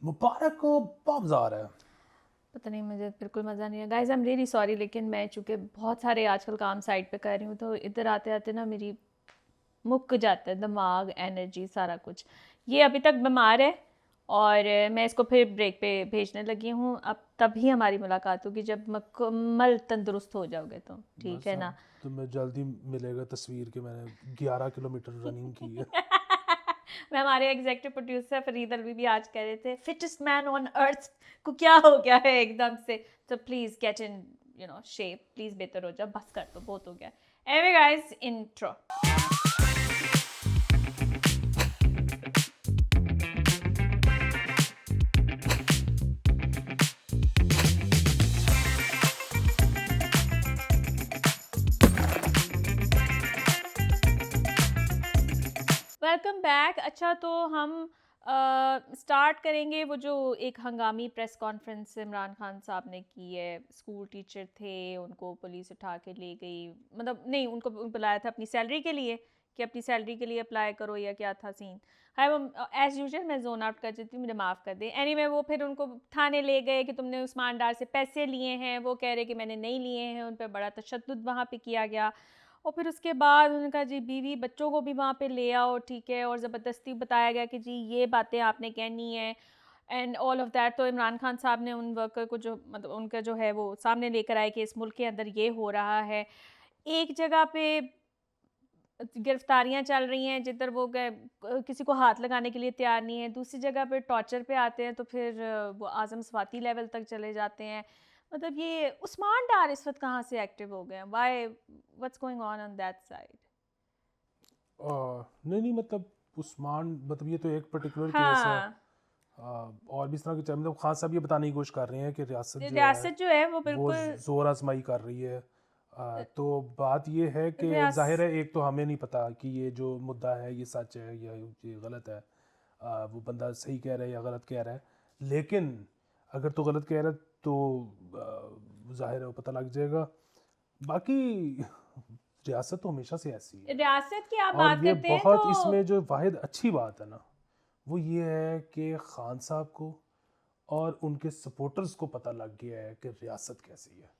मुबारक को बम्स आ रहा है। पता नहीं, मुझे बिल्कुल मज़ा नहीं है guys. I am really sorry, लेकिन मैं चूँकि बहुत सारे आजकल काम साइट पे कर रही हूँ, तो इधर आते आते ना मेरी मुक्क जाता है दिमाग, एनर्जी, सारा कुछ। ये अभी तक बीमार है और मैं इसको फिर ब्रेक पे भेजने लगी हूँ। अब तभी हमारी मुलाकात होगी जब मुकम्मल तंदुरुस्त हो जाओगे तुम, ठीक बस है अब ना? तुम्हें जल्दी मिलेगा तस्वीर के मैंने 11 किलोमीटर रनिंग की है। मैं हमारे एग्जीक्यूटिव प्रोड्यूसर फरीद अलवी भी आज कह रहे थे फिटेस्ट मैन ऑन अर्थ को क्या हो गया है एकदम से। तो please get in shape, please बेहतर हो जाओ, बस कर दो, बहुत हो गया। Anyway guys, intro. Welcome back. अच्छा, तो हम स्टार्ट करेंगे वो जो एक हंगामी प्रेस कॉन्फ्रेंस इमरान खान साहब ने की है। स्कूल टीचर थे, उनको पुलिस उठा के ले गई, मतलब नहीं, उनको बुलाया था अपनी सैलरी के लिए कि अपनी सैलरी के लिए अप्लाई करो, या क्या था सीन। हाय, वो एज यूजुअल मैं जोन आउट कर देती हूँ, मुझे माफ़ कर दें। एनीवे, वो फिर उनको थाने ले गए कि तुमने उस्मान डार से पैसे लिए हैं। वो कह रहे कि मैंने नहीं लिए हैं। उन पर बड़ा तशद्दुद वहाँ पे किया गया। और फिर उसके बाद उन्होंने कहा जी बीवी बच्चों को भी वहाँ पे ले आओ, ठीक है, और ज़बरदस्ती बताया गया कि जी ये बातें आपने कहनी है एंड ऑल ऑफ दैट। तो इमरान खान साहब ने उन वर्कर को, जो मतलब उनका जो है, वो सामने लेकर आए कि इस मुल्क के अंदर ये हो रहा है। एक जगह पे गिरफ्तारियां चल रही हैं जिधर वो किसी को हाथ लगाने के लिए तैयार नहीं है, दूसरी जगह पे टॉर्चर पे आते हैं तो फिर वो आज़म स्वाति लेवल तक चले जाते हैं। मतलब ये उस्मान डार इस वक्त कहाँ से एक्टिव हो गए हैं? Why, what's going on that side? नहीं नहीं, मतलब उस्मान, मतलब ये तो एक पर्टिकुलर केस है। हाँ, और भी इस तरह के मतलब खान साहब ये बताने की कोशिश कर रहे हैं कि रियासत जो है रियासत जो है वो वो बिल्कुल जोर आजमाई कर रही है। तो बात ये है कि रियास जाहिर है, एक तो हमें नहीं पता कि ये जो मुद्दा है ये सच है या ये गलत है। वो बंदा सही कह रहा है या गलत कह रहा है। लेकिन अगर तो गलत कह रहा है तो जाहिर है वो पता लग जाएगा। बाकी रियासत तो हमेशा से ऐसी है। रियासत की आप और बात ये करते हैं तो बहुत, इसमें जो वाहिद अच्छी बात है ना, वो ये है कि खान साहब को और उनके सपोर्टर्स को पता लग गया है कि रियासत कैसी है।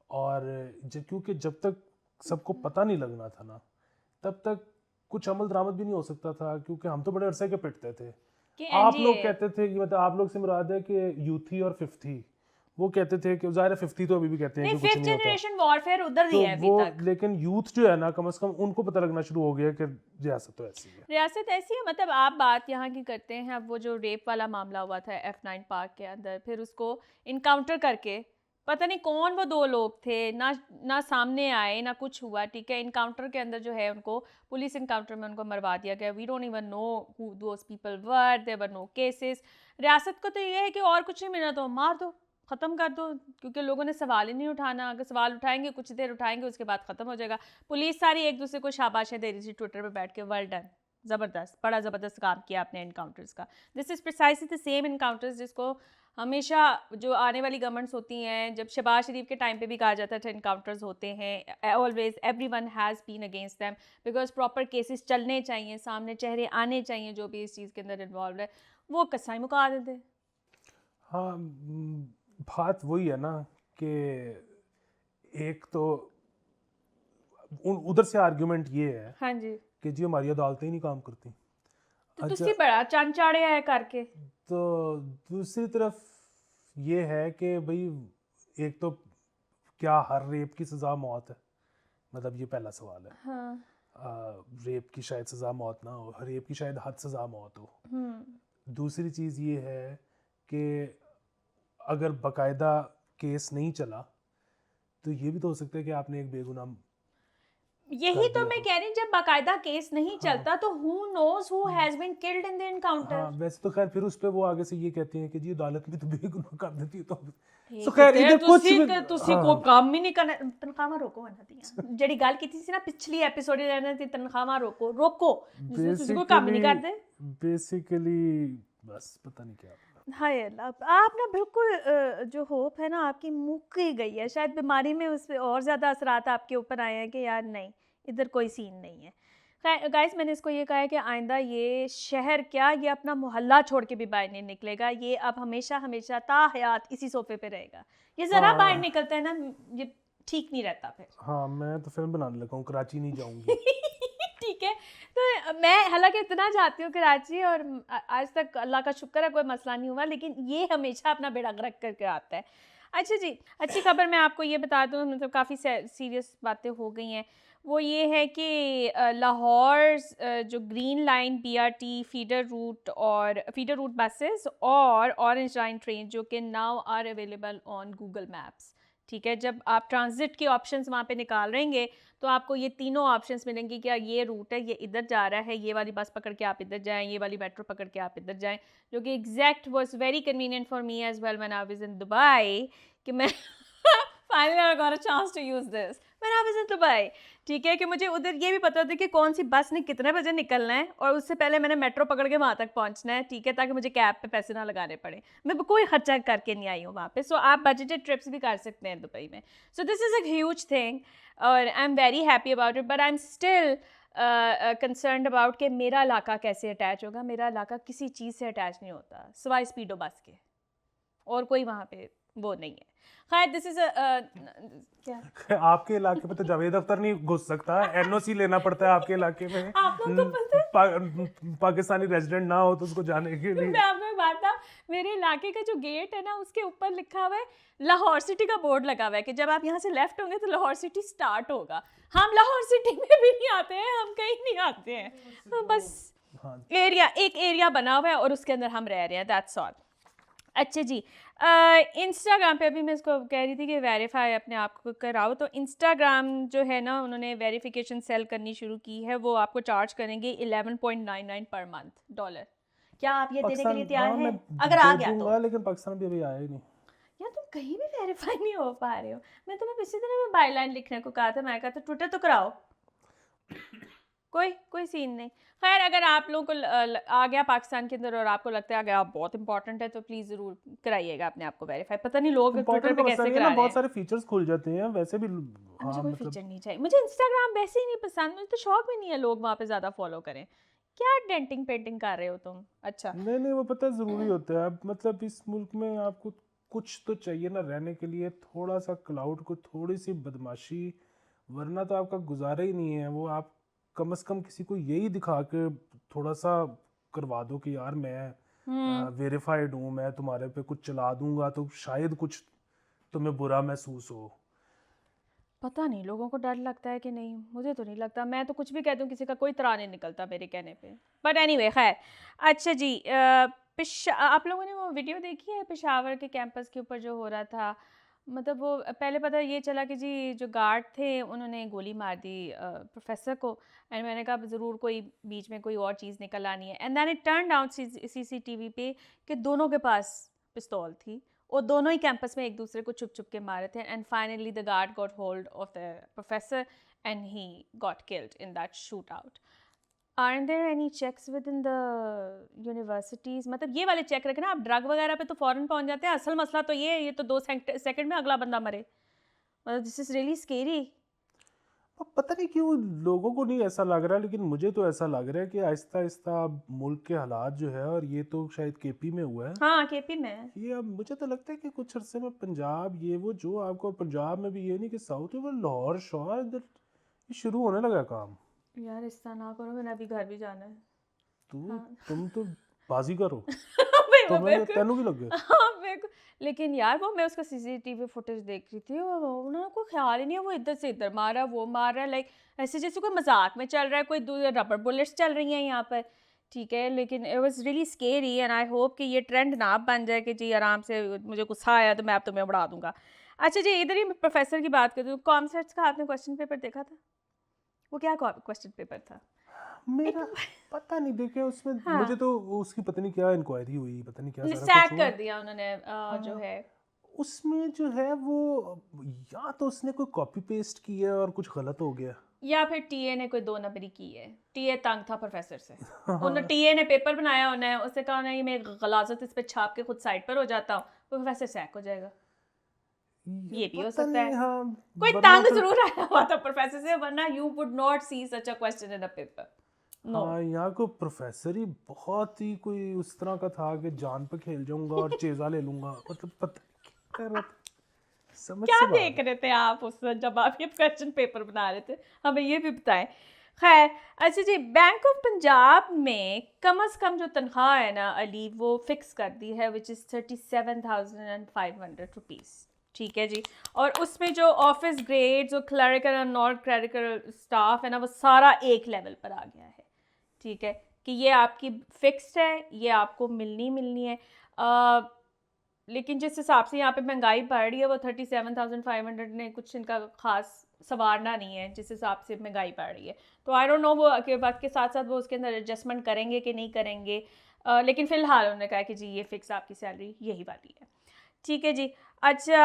और क्योंकि जब तक सबको पता नहीं लगना था ना, तब तक कुछ अमल दरामद भी नहीं हो सकता था, क्योंकि हम तो बड़े अरसे के पिटते थे। कि आप लोग एनडीए कहते थे कि मतलब आप लोग से मुराद है कि यूथी और फिफ्थी, वो कहते थे कि जाहिर है फिफ्थी तो अभी भी कहते हैं नहीं, कि कुछ फिफ्थ नहीं होता। जनरेशन वॉरफेयर उधर ही तो है अभी वो, तक। लेकिन यूथ जो है ना, कम से कम उनको पता लगना शुरू हो गया कि रियासत तो ऐसी है। रियासत ऐसी है, मतलब आप बात यहाँ की करते हैं। अब वो जो रेप वाला मामला हुआ था F9 पार्क के अंदर, फिर उसको इनकाउंटर करके, पता नहीं कौन वो दो लोग थे, ना ना सामने आए ना कुछ हुआ, ठीक है। इनकाउंटर के अंदर जो है उनको, पुलिस इनकाउंटर में उनको मरवा दिया गया। We don't even know who those people were, there were no cases. रियासत को तो ये है कि और कुछ नहीं मिला तो मार दो, ख़त्म कर दो, क्योंकि लोगों ने सवाल ही नहीं उठाना। अगर सवाल उठाएंगे, कुछ देर उठाएंगे, उसके बाद ख़त्म हो जाएगा। पुलिस सारी एक दूसरे को शाबाशें दे रही थी ट्विटर पे बैठ के, वेल डन, ज़बरदस्त, बड़ा ज़बरदस्त काम किया आपने इनकाउंटर्स का। This is precisely the same encounters जिसको हमेशा, जो आने वाली गवर्नमेंट्स होती हैं, जब शहबाज शरीफ के टाइम पे भी कहा जाता था इनकाउंटर्स होते हैं, always everyone has been against them, because proper cases चलने चाहिए, सामने चेहरे आने चाहिए जो भी इस चीज़ के अंदर इन्वॉल्व है। वो कसाई मुका देते। हाँ, बात वही है ना कि एक तो उधर से आर्गुमेंट ये है हाँ जी। कि जी हमारी अदालतें ही नहीं काम करती। तो अच्छा, तुसी बड़ा चांचाड़िया है करके। तो दूसरी तरफ ये है कि भाई, एक तो क्या हर रेप की सज़ा मौत है? मतलब ये पहला सवाल है। हाँ। रेप की शायद सज़ा मौत ना हो, रेप की शायद हद सज़ा मौत हो। हम्म। दूसरी चीज़ ये है कि अगर बकायदा केस नहीं चला तो ये भी तो हो सकता है कि आपने एक बेगुनाह यही कर तो दिया मैं हो। कह रही हूँ, जब बाकायदा केस नहीं हाँ चलता तो who knows who has been killed in the हाँ, एनकाउंटर। वैसे तो खैर फिर उस पे वो आगे से ये कहते हैं कि जी अदालत भी तो बेगुनाह कर देती है तो। सो ठीक खैर है, इधर कुछ भी। तुसी को हाँ, काम ही नहीं करना। तनख्वाह रोको वरना दियां ਜਿਹੜੀ ਗੱਲ ਕੀਤੀ ਸੀ ਨਾ ਪਿਛਲੀ ਐਪੀਸੋਡ ਦੇ ਇਹਨਾਂ ਦੀ ਤਨਖਾਹਾਂ रोको रोको, जिसमें तुसी कोई काम ही बेसिकली नहीं करते। बेसिकली बस पता नहीं क्या। हाय अल्लाह, आप ना बिल्कुल जो होप है ना आपकी मुक ही गई है। शायद बीमारी में उस पे और ज़्यादा असरात आपके ऊपर आए हैं कि यार नहीं, इधर कोई सीन नहीं है। गाइस मैंने इसको ये कहा है कि आइंदा ये शहर क्या, ये अपना मोहल्ला छोड़ के भी बाहर नहीं निकलेगा, ये अब हमेशा हमेशा ता हयात इसी सोफे पे रहेगा। ये ज़रा बाहर हाँ निकलता है ना, ये ठीक नहीं रहता फिर। हाँ, मैं तो फिल्म बनाने लगा हूँ, कराची नहीं जाऊंगी। ठीक है, तो मैं हालांकि इतना जाती हूँ कराची और आज तक अल्लाह का शुक्र है कोई मसला नहीं हुआ, लेकिन ये हमेशा अपना बेड़ा गर्क करके आता है। अच्छा जी, अच्छी खबर मैं आपको ये बता दूँ, मतलब काफ़ी सीरियस बातें हो गई हैं, वो ये है कि लाहौर जो green line BRT feeder route buses और ऑरेंज लाइन ट्रेन जो कि now are available on Google Maps. ठीक है, जब आप ट्रांजिट के ऑप्शंस वहाँ पे निकाल रहेंगे तो आपको ये तीनों ऑप्शंस मिलेंगे कि ये रूट है, ये इधर जा रहा है, ये वाली बस पकड़ के आप इधर जाएं, ये वाली मेट्रो पकड़ के आप इधर जाएं, जो कि exact was very convenient for me as well when I was in Dubai कि मैं finally I got a chance to use this when I was in Dubai. ठीक है, कि मुझे उधर ये भी पता होता है कि कौन सी बस ने कितने बजे निकलना है और उससे पहले मैंने मेट्रो पकड़ के वहाँ तक पहुँचना है। ठीक है, ताकि मुझे कैब पे पैसे ना लगाने पड़े, मैं कोई खर्चा करके नहीं आई हूँ वहाँ पे। सो आप बजटेड ट्रिप्स भी कर सकते हैं दुबई में। So this is a huge thing और I am very happy about it, but I am still concerned about कि मेरा इलाका कैसे अटैच होगा। मेरा इलाका किसी चीज़ से अटैच नहीं होता सिवाय स्पीडो बस के, और कोई वहाँ पे वो नहीं है। खैर दिस इज़ क्या आपके इलाके में तो जावेद अख्तर नहीं घुस सकता, एनओसी लेना पड़ता है आपके इलाके में। आप लोग को पता है पाकिस्तानी रेजिडेंट ना हो तो उसको जाने के लिए। मैं आपको एक बात था, मेरे इलाके का जो गेट है ना उसके ऊपर लिखा हुआ है लाहौर सिटी का बोर्ड लगा हुआ है कि जब आप यहाँ से लेफ्ट होंगे तो लाहौर सिटी स्टार्ट होगा। हम लाहौर सिटी में भी नहीं आते हैं, हम कहीं नहीं आते हैं, हम बस हाँ एक एरिया बना हुआ है और उसके अंदर हम रह रहे हैं, दैट्स ऑल। अच्छा जी, इंस्टाग्राम पे अभी मैं इसको कह रही थी कि वेरीफाई अपने आप को कराओ, तो इंस्टाग्राम जो है ना उन्होंने वेरिफिकेशन सेल करनी शुरू की है। वो आपको चार्ज करेंगे 11.99 पर मंथ $। क्या आप ये देने के लिए पाकिस्तान, तैयार हाँ मैं हैं अगर आ दे गया तो? दूंगा, लेकिन पाकिस्तान भी अभी आया ही नहीं। यार तुम कहीं भी वेरीफाई नहीं हो पा रहे हो। मैं तुम्हें पिछले दिन में बाईलाइन लिखने को कहा था, मैं कहा था ट्विटर तो कराओ, कोई सीन नहीं। खैर अगर आप लोगों को आ गया पाकिस्तान के अंदर और आपको लगता है अगर आप बहुत इंपॉर्टेंट है तो प्लीज़ ज़रूर कराइएगा अपने आप को वेरीफाई। पता नहीं लोग ट्विटर इम्पोर्टेंट पे का मसला कैसे नहीं है ना, करा रहे बहुत हैं। सारे फीचर्स खुल जाते हैं वैसे भी। मुझे हाँ कोई मतलब फीचर नहीं चाहिए, मुझे इंस्टाग्राम वैसे ही नहीं पसंद, मुझे तो शौक भी नहीं है लोग वहाँ पे ज़्यादा फॉलो करें। क्या डेंटिंग पेंटिंग कर रहे हो तुम? अच्छा नहीं वो पता है ज़रूरी होता है। अब मतलब इस मुल्क में आपको कुछ तो चाहिए ना रहने के लिए, थोड़ा सा क्लाउड को, थोड़ी सी बदमाशी, वरना तो आपका गुजारा ही नहीं है। वो आप कम से कम किसी को यही दिखा के थोड़ा सा करवा दो कि यार मैं वेरीफाइड हूँ, मैं तुम्हारे पे कुछ चला दूंगा तो शायद कुछ तुम्हें बुरा महसूस हो। पता नहीं लोगों को डर लगता है कि नहीं, मुझे तो नहीं लगता। मैं तो कुछ भी कह दूं किसी का कोई त्राण नहीं निकलता मेरे कहने पे। बट एनीवे खैर। अच्छा जी, आप लोगों ने वो वीडियो देखी है पेशावर के कैंपस के ऊपर जो हो रहा था? मतलब वो पहले पता ये चला कि जी जो गार्ड थे उन्होंने गोली मार दी प्रोफेसर को, एंड मैंने कहा ज़रूर कोई बीच में कोई और चीज़ निकल आनी है। And then it turn out CCTV पे कि दोनों के पास पिस्तौल थी और दोनों ही कैंपस में एक दूसरे को छुप छुप के मारे थे। And finally the guard got hold of the professor and he got killed in that shoot out. Aren't there any checks within the universities? मतलब ये वाले चेक रखे ना आप, ड्रग वगैरह पे तो फ़ौरन पहुंच जाते हैं। असल मसला तो ये तो 2 सेकंड में अगला बंदा मरे। मतलब दिस इज़ रियली स्केरी। अब पता नहीं क्यों लोगों को नहीं ऐसा लग रहा, लेकिन मुझे तो ऐसा लग रहा है कि आहिस्ता आहिस्ता अब मुल्क के हालात जो है, और ये तो शायद केपी में हुआ है, हाँ केपी में। ये अब मुझे तो लगता है कि कुछ अरसे में पंजाब, ये वो जो आपको पंजाब में भी, ये नहीं कि साउथ में, वो लाहौर शहर इधर ये शुरू होने लगा काम। यार इस तरह ना करो, मैंने अभी घर भी जाना है। तुम तो बाजीगर हो, मेरे को तुम्हें तेनू भी लग गया। हाँ मेरे को, लेकिन यार वो मैं उसका CCTV फुटेज देख रही थी और उन्होंने कोई ख्याल ही नहीं है, वो इधर से इधर मार रहा है, वो मार रहा है, लाइक ऐसे जैसे कोई मजाक में चल रहा है, कोई रबर बुलेट्स चल रही हैं यहाँ पर। ठीक है, लेकिन it was really scary and I hope कि ये ट्रेंड ना बन जाए कि जी आराम से मुझे गुस्सा आया तो मैं अब तुम्हें उड़ा दूंगा। अच्छा जी, इधर ही प्रोफेसर की बात करूँ, कॉमसेट्स का आपने क्वेश्चन पेपर देखा था? वो क्या क्वेश्चन पेपर था? मेरा पता नहीं, देखे उसमें हाँ मुझे तो उसकी पता नहीं क्या इंक्वायरी हुई, पता नहीं क्या सारा सैक कुछ हुआ। कर दिया उन्होंने जो हाँ, है। उसमें जो है वो, या तो उसने कोई कॉपी पेस्ट किया और कुछ गलत हो गया, या फिर टीए ने कोई 2 नंबरी की है। टीए तंग था प्रोफेसर से। उन्होंने हाँ टीए ने पेपर बनाया, उन्हें उससे कहा उन्हें मैं गलाजत इस पे छाप के खुद साइड पर हो जाता हूँ, प्रोफेसर सैक हो जाएगा। ये भी हो पता सकता नहीं, है। हाँ, कोई वरना तंग फिर जरूर आया हुआ था प्रोफेसर से, वरना you would not see such a question in a paper. No. हाँ, यहाँ को प्रोफेसर ही बहुत ही कोई उस तरह का था कि जान पे खेल जाऊंगा और चेजा ले लूंगा, मतलब पता नहीं क्या कर रहा था, समझ क्या से बाहर देख है। रहे थे आप उस वक्त जब आप ये क्वेश्चन पेपर बना रहे थे, हमें ये भी बताएं। खैर, अच्छा जी, बैंक ऑफ पंजाब में कम से कम जो तनख्वाह है ना अली, वो फिक्स कर दी है, विच इज़ 37,500 रुपीज़। ठीक है जी। और उसमें जो ऑफिस ग्रेड्स और क्लरिकल और नॉन क्लरिकल स्टाफ है ना, वो सारा एक लेवल पर आ गया है। ठीक है, कि ये आपकी फिक्स्ड है, ये आपको मिलनी मिलनी है। लेकिन जिस हिसाब से यहाँ पे महंगाई बढ़ रही है, वो 37,500 ने कुछ इनका खास संवारना नहीं है, जिस हिसाब से महंगाई बढ़ रही है। तो आई डोंट नो वो के वक्त के साथ साथ वो उसके अंदर एडजस्टमेंट करेंगे कि नहीं करेंगे। लेकिन फ़िलहाल उन्होंने कहा कि जी ये फ़िक्स आपकी सैलरी यही वाली है। ठीक है जी। अच्छा,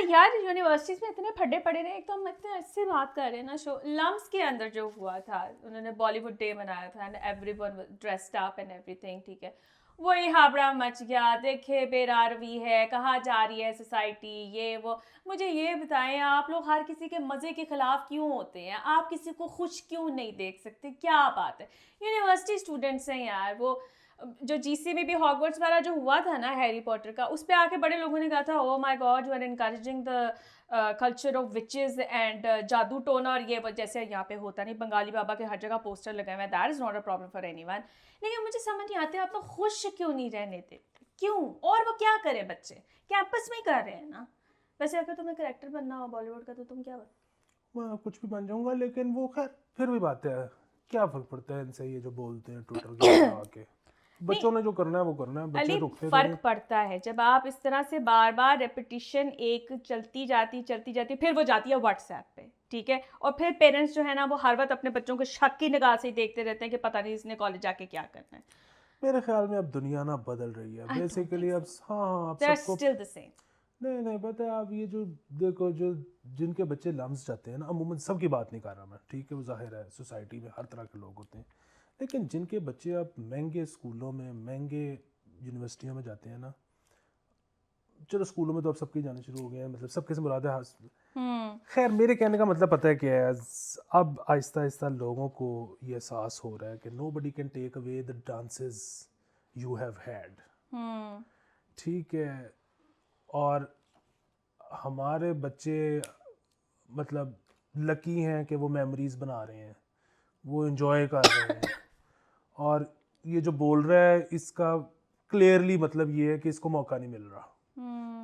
यार यूनिवर्सिटीज़ में इतने फड्डे पड़े रहे। एक तो हम इतने अच्छे बात कर रहे हैं ना, शो लम्स के अंदर जो हुआ था, उन्होंने बॉलीवुड डे मनाया था and everyone dressed up and everything. ठीक है, वही हाबड़ा मच गया, देखे बेरारवी है, कहाँ जा रही है सोसाइटी, ये वो। मुझे ये बताएं, आप लोग हर किसी के मज़े के ख़िलाफ़ क्यों होते हैं? आप किसी को खुश क्यों नहीं देख सकते? क्या बात है? यूनिवर्सिटी स्टूडेंट्स हैं यार। वो जो जीसी में भी हॉगवर्ट्स वाला जो हुआ था ना हैरी पॉटर का, उस पे आके बड़े लोगों ने कहा था, oh my God, you are encouraging the culture of witches and जादू टोना, और ये जैसे यहाँ पे होता नहीं, बंगाली बाबा के हर जगह पोस्टर लगे हुए हैं। That is not a problem for anyone. लेकिन मुझे समझ नहीं आते आप लोग खुश क्यों नहीं रहने देते, क्यों? और वो क्या करें बच्चे, कैंपस में ही कर रहे हैं ना। वैसे अगर तुम्हें करेक्टर बनना हो बॉलीवुड का, तो तुम क्या बनो? मैं कुछ भी बन जाऊंगा, लेकिन वो खैर फिर भी बात है, क्या फर्क पड़ता है इनसे, ये जो बोलते हैं ट्विटर के ऊपर आके। नहीं बच्चों ने जो करना है वो करना है, बच्चे अली, रुकते थोड़ी। फर्क पड़ता है जब आप इस तरह से बार बार रेपिटिशन एक चलती जाती, फिर वो जाती है व्हाट्सएप पे। ठीक है, और फिर पेरेंट्स जो है ना, वो हर वक्त अपने बच्चों को शक की निगाह से ही देखते रहते हैं कि पता नहीं इसने कॉलेज जाके क्या करना है। मेरे ख्याल में अब दुनिया ना बदल रही है आई डोंट बेसिकली, थिंक अब सो, हाँ हाँ, अब दे आर सबको स्टिल द सेम। नहीं नहीं पता है। आप ये जो देखो, जो जिनके बच्चे लम्स जाते हैं ना, अमूमन सबकी बात नहीं कर रहा मैं, ठीक है, वो जाहिर है सोसाइटी में हर तरह के लोग होते हैं, लेकिन जिनके बच्चे अब महंगे स्कूलों में, महंगे यूनिवर्सिटियों में जाते हैं ना, चलो स्कूलों में तो अब सबके जाने शुरू हो गए हैं, मतलब सबके से मुराद है। खैर, मेरे कहने का मतलब पता है क्या है, अब आहिस्ता आहिस्ता लोगों को ये एहसास हो रहा है कि nobody can take away the dances you have had. ठीक है, और हमारे बच्चे मतलब लकी हैं कि वो मेमोरीज बना रहे हैं, वो एंजॉय कर रहे हैं, और ये जो बोल रहा है इसका क्लियरली मतलब ये है कि इसको मौका नहीं मिल रहा।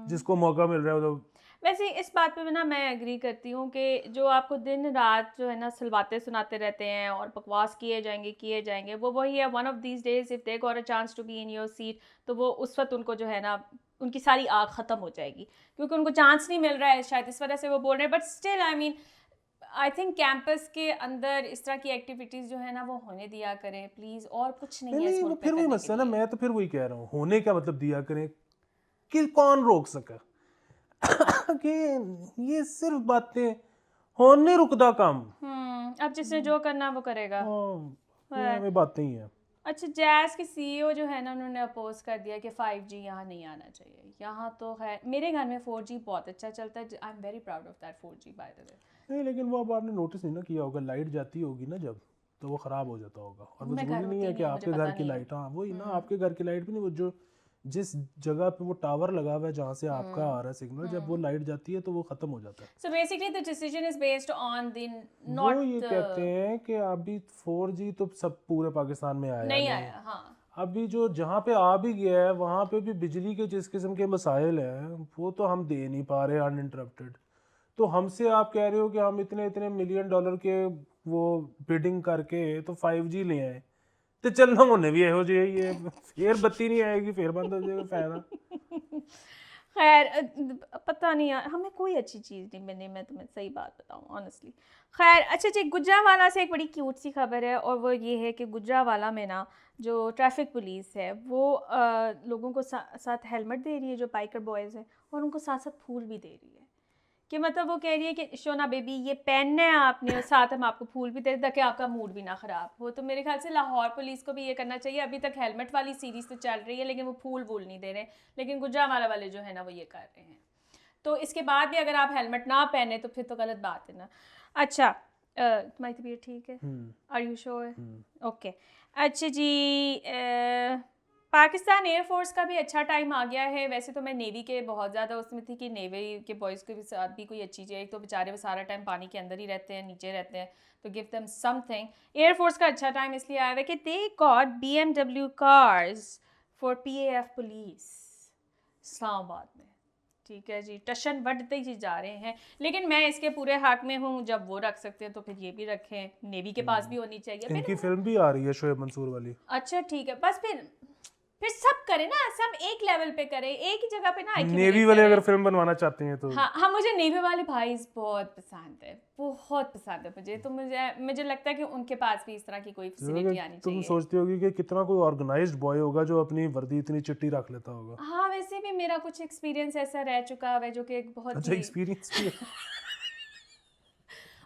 जिसको मौका मिल रहा है वो तो वैसे इस बात पे भी ना मैं एग्री करती हूँ कि जो आपको दिन रात जो है ना सलवाते सुनाते रहते हैं और बकवास किए जाएंगे, वो वही है, one of these days if they got a chance to be in your seat, तो वो उस वक्त उनको जो है ना, उनकी सारी आग ख़त्म हो जाएगी, क्योंकि उनको चांस नहीं मिल रहा है, शायद इस वजह से वो बोल रहे हैं। But still I mean, I think campus के अंदर इस तरह की एक्टिविटीज़ जो है ना, वो होने दिया करें प्लीज़। और कुछ नहीं नहीं है इस नहीं, वो मुल्क में फिर वही करने के मसला है ना, लिए। मैं तो फिर वही कह रहा हूँ, होने का मतलब दिया करें कि कौन रोक सका कि ये सिर्फ बातें होने रुकदा काम। अब जिसने जो करना वो करेगा। हाँ, ये है। हमें बातें ही हैं। अच्छा, जैज़ के सीईओ जो है ना, उन्होंने अपोज कर दिया कि 5G यहाँ नहीं आना चाहिए। यहाँ तो है, मेरे घर में 4G बहुत अच्छा चलता है। आई am very proud of that 4G by the way. नहीं, लेकिन वो अब आपने नोटिस नहीं ना किया होगा, लाइट जाती होगी ना जब, तो वो ख़राब हो जाता होगा, और वो मैं घर ज़रूरी नहीं होती है कि नहीं, मुझे आपके घर पता की नहीं है। लाइट, हाँ वही ना, आपके घर की लाइट भी नहीं, वो जो जिस जगह पे वो टावर लगा हुआ है जहाँ से आपका आ रहा है सिग्नल, जब वो लाइट जाती है तो वो ख़त्म हो जाता है। So basically the decision is based on the वो ये नॉट, कहते हैं कि अभी 4G तो सब पूरे पाकिस्तान में आया नहीं नहीं, आया। हाँ, अभी जो जहाँ पे आ भी गया है वहाँ पे भी बिजली के जिस किस्म के मसाइल हैं वो तो हम दे नहीं पा रहे अनइंटरप्टेड। तो हमसे आप कह रहे हो कि हम इतने इतने मिलियन डॉलर के वो बिडिंग करके तो 5G ले आए, तो चलना होने भी हो जाए, ये फिर बत्ती नहीं आएगी, फिर बंद हो जाएगा फायदा। खैर, पता नहीं यार, हमें कोई अच्छी चीज़ नहीं मिली, मैं तुम्हें सही बात बताऊँ ऑनेस्टली। खैर, अच्छा जी, गुजरांवाला से एक बड़ी क्यूट सी खबर है, और वो ये है कि गुजरांवाला में ना जो ट्रैफिक पुलिस है, वो लोगों को साथ हेलमेट दे रही है, जो बाइकर बॉयज़ हैं, और उनको साथ साथ फूल भी दे रही है। कि मतलब वो कह रही है कि शोना बेबी ये पहनना है आपने, और साथ हम आपको फूल भी दे रहे ताकि आपका मूड भी ना ख़राब हो। तो मेरे ख्याल से लाहौर पुलिस को भी ये करना चाहिए। अभी तक हेलमेट वाली सीरीज़ तो चल रही है, लेकिन वो फूल वूल नहीं दे रहे, लेकिन गुजरांवाला वाले जो है ना वो ये कर रहे हैं। तो इसके बाद भी अगर आप हेलमेट ना पहने तो फिर तो गलत बात है ना। अच्छा, तुम्हारी तबीयत ठीक है? Are you sure? ओके। अच्छा जी, पाकिस्तान एयरफोर्स का भी अच्छा टाइम आ गया है। वैसे तो मैं नेवी के बहुत ज़्यादा उसमें थी कि नेवी के बॉयज़ के भी साथ भी कोई अच्छी चीज़ है। एक तो बेचारे वो सारा टाइम पानी के अंदर ही रहते हैं, नीचे रहते हैं, तो गिव देम समथिंग। एयरफोर्स का अच्छा टाइम इसलिए आया हुआ है कि they got BMW cars for PAF police Islamabad में। ठीक है जी, टशन बढ़ते ही जा रहे हैं, लेकिन मैं इसके पूरे हक में हूँ। जब वो रख सकते हैं तो फिर ये भी रखें, नेवी के पास भी होनी चाहिए। इनकी फिर फिल्म भी आ रही है शोएब मंसूर वाली। अच्छा ठीक है, बस फिर सब करें ना, सब एक लेवल पे करें, एक ही जगह पे ना नेवी वाले अगर फिल्म बनवाना चाहते हैं तो हाँ हाँ, मुझे नेवी वाले भाई बहुत पसंद है, बहुत पसंद है मुझे। तो मुझे लगता है कि उनके पास भी इस तरह की कोई फैसिलिटी आनी तुम चाहिए। सोचती होगी कि कितना कोई ऑर्गेनाइज्ड बॉय होगा जो अपनी वर्दी इतनी चिट्टी रख लेता होगा। हाँ, वैसे भी मेरा कुछ एक्सपीरियंस ऐसा रह चुका है जो कि एक बहुत अच्छा, ही एक्सपीरियंस भी है।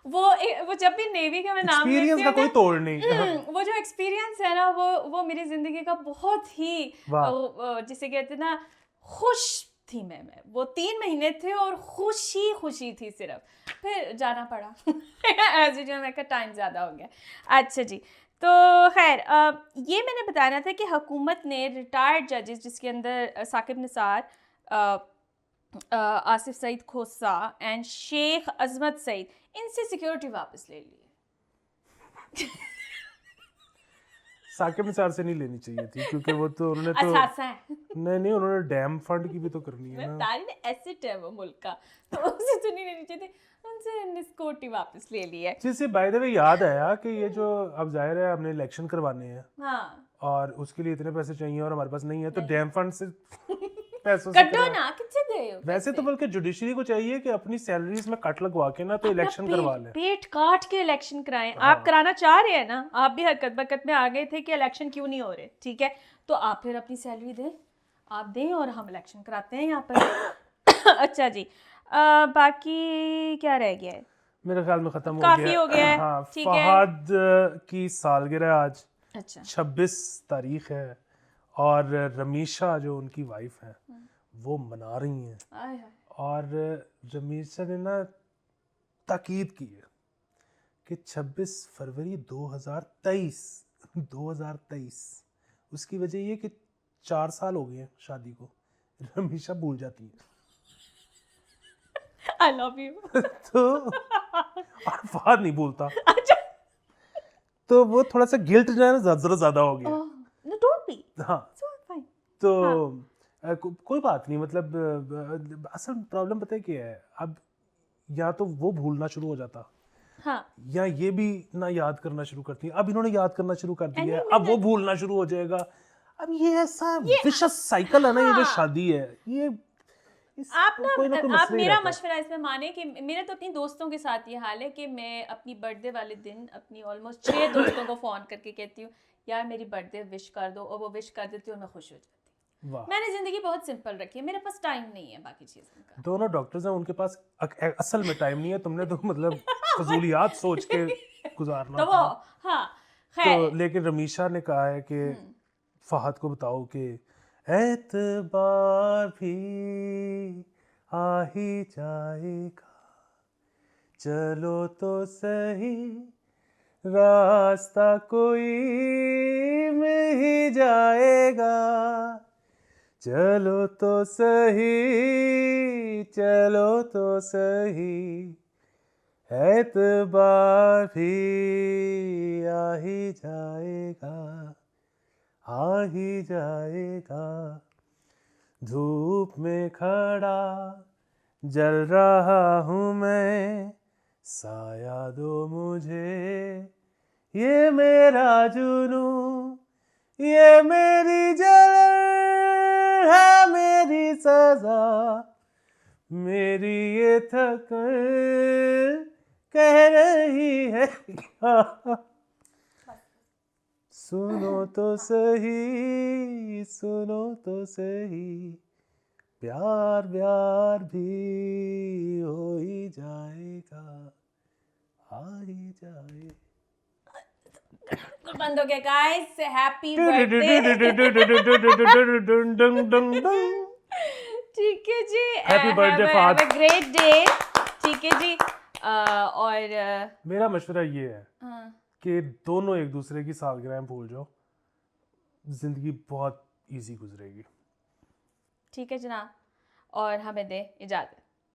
वो जब भी नेवी का मैं नाम एक्सपीरियंस लेती का हूँ कोई ना, तोड़ नहीं। वो जो एक्सपीरियंस है ना, वो मेरी जिंदगी का बहुत ही वाह। जिसे कहते हैं ना, खुश थी मैं। वो 3 महीने थे और खुशी थी सिर्फ, फिर जाना पड़ा एज यूजुअल, मैं का टाइम ज़्यादा हो गया। अच्छा जी, तो खैर ये मैंने बताना था कि हुकूमत ने रिटायर्ड जजेस, जिसके अंदर साकिब निसार, आसिफ सईद खोसा एंड शेख अजमत सईद, इनसे सिक्योरिटी वापस ले ली। साकिब निसार से नहीं लेनी चाहिए थी, क्योंकि वो तो उन्होंने तो असासा है नहीं, उन्होंने डैम फंड की भी तो करनी है ना। तारी ने एसेट है वो मुल्क का, तो उनसे तो नहीं लेनी चाहिए थी, उनसे सिक्योरिटी वापस ले ली है। जिससे बाय द वे याद आया कि ये जो अब जाहिर है हमने इलेक्शन करवाने हैं हाँ, और उसके लिए इतने पैसे चाहिए और हमारे पास नहीं है, तो डैम फंड से पैसों से कटो ना, किससे दे वैसे तो बल्कि जुडिशरी को चाहिए कि अपनी सैलरीज में कट लगवा के ना तो इलेक्शन करवा लें। पेट काट के इलेक्शन कराएं। आप कराना चाह रहे हैं ना, आप भी हरकत बरकत में आ गए थे कि इलेक्शन क्यों नहीं हो रहे, ठीक है, तो आप फिर अपनी सैलरी दें, आप दें और हम इलेक्शन कराते हैं यहाँ पर। अच्छा जी, बाकी क्या रह गया है? मेरे ख्याल में खत्म काफी हो गया है, हाँ, ठीक है। फहद की सालगिरह आज अच्छा, 26 तारीख है और रमीशा जो उनकी वाइफ है वो मना रही हैं, आय हाय, और रमीशा ने ना ताकीद की है कि 26 फरवरी 2023 उसकी वजह ये कि 4 साल हो गए हैं शादी को, रमीशा भूल जाती है। I love you. तो और फहद नहीं भूलता, अच्छा, तो वो थोड़ा सा गिल्ट जो है ना जरा ज्यादा हो गया। नो डोंट बी, हाँ, सो फाइन। तो कोई बात नहीं, मतलब असल प्रॉब्लम पता है क्या है, अब या तो वो भूलना शुरू हो जाता, हाँ, या ये भी ना याद करना शुरू करती है। अब इन्होंने याद करना शुरू कर दिया है, Any अब वो भूलना शुरू हो जाएगा। अब ये ऐसा विशेष साइकिल है ना, ये जो शादी है, ये आप ना कोई आप मसला ही मेरा रहता है। मशवरा इसमें माने कि मेरे तो अपनी दोस्तों के साथ ये हाल है कि मैं अपनी बर्थडे वाले दिन अपनी ऑलमोस्ट 6 दोस्तों को फ़ोन करके कहती हूँ यार मेरी बर्थडे विश कर दो, और वो विश कर देती हूँ और मैं खुश हो जाती हूँ। वाह, मैंने ज़िंदगी बहुत सिंपल रखी है, मेरे पास टाइम नहीं है बाकी चीज़ों का। दोनों डॉक्टर्स हैं, उनके पास असल में टाइम नहीं है, तुमने तो मतलब फजूलियात सोच के गुजारना तो वो था। हाँ, तो खैर, लेकिन रमीशा ने कहा है कि फहद को बताओ कि एतबार भी आ ही जाएगा, चलो तो सही रास्ता कोई मिल ही जाएगा, चलो तो सही, चलो तो सही, एतबार भी आ ही जाएगा, आ ही जाएगा। धूप में खड़ा जल रहा हूँ मैं, साया दो मुझे, ये मेरा जुनू, ये मेरी जलन है, मेरी सजा, मेरी ये थकन कह रही है सुनो तो सही, सुनो तो सही, प्यार प्यार भी हो ही जाएगा, आ ही जाए। बंद हो गया गाइस, हैप्पी बर्थडे। ठीक है जी, Happy birthday, have Fahad. A great day. ठीक है जी। और मेरा मशवरा ये है हाँ, कि दोनों एक दूसरे की सालगिरह भूल जाओ, जिंदगी बहुत इजी गुजरेगी। ठीक है जनाब, और हमें दें इजाज़त।